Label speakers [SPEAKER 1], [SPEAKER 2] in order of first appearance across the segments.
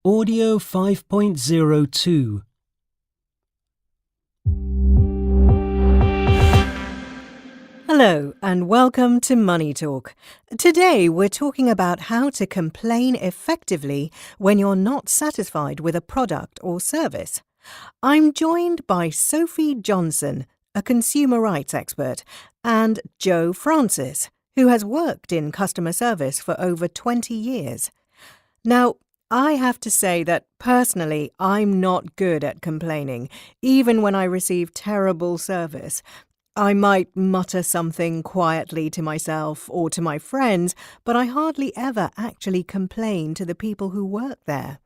[SPEAKER 1] Audio 5.02.
[SPEAKER 2] Hello and welcome to Money Talk. Today we're talking about how to complain effectively when you're not satisfied with a product or service. I'm joined by Sophie Johnson, a consumer rights expert, and Joe Francis, who has worked in customer service for over 20 years. Now, I have to say that personally I'm not good at complaining, even when I receive terrible service. I might mutter something quietly to myself or to my friends, but I hardly ever actually complain to the people who work there.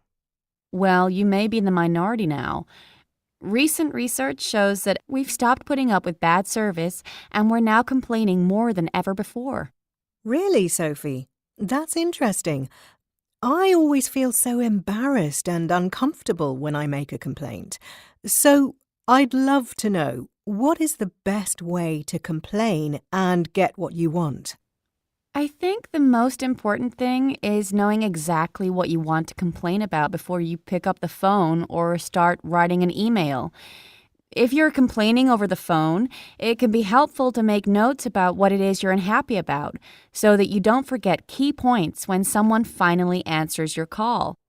[SPEAKER 3] Well, you may be in the minority now. Recent research shows that we've stopped putting up with bad service and we're now complaining more than ever before.
[SPEAKER 2] Really, Sophie? That's interesting. I always feel so embarrassed and uncomfortable when I make a complaint. So I'd love to know, what is the best way to complain and get what you want?
[SPEAKER 3] I think the most important thing is knowing exactly what you want to complain about before you pick up the phone or start writing an email. If you're complaining over the phone, it can be helpful to make notes about what it is you're unhappy about so that you don't forget key points when someone finally answers your call.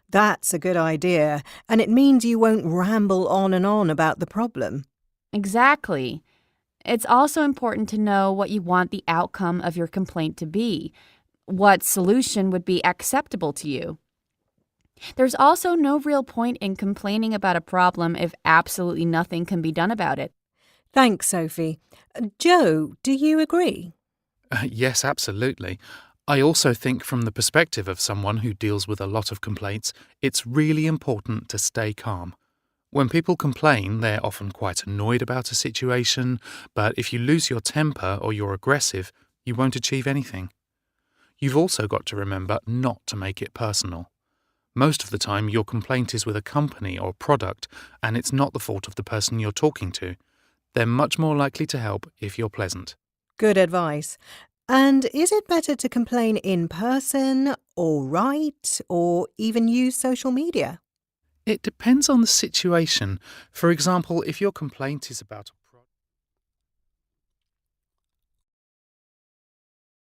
[SPEAKER 2] That's a good idea, and it means you won't ramble on and on about the problem.
[SPEAKER 3] Exactly. It's also important to know what you want the outcome of your complaint to be. What solution would be acceptable to you? There's also no real point in complaining about a problem if absolutely nothing can be done about it.
[SPEAKER 2] Thanks, Sophie. Joe, do you agree?
[SPEAKER 4] Yes, absolutely. I also think from the perspective of someone who deals with a lot of complaints, it's really important to stay calm. When people complain, they're often quite annoyed about a situation, but if you lose your temper or you're aggressive, you won't achieve anything. You've also got to remember not to make it personal. Most of the time, your complaint is with a company or product, and it's not the fault of the person you're talking to. They're much more likely to help if you're pleasant.
[SPEAKER 2] Good advice. And is it better to complain in person, or write, or even use social media?
[SPEAKER 4] It depends on the situation. For example, if your complaint is about a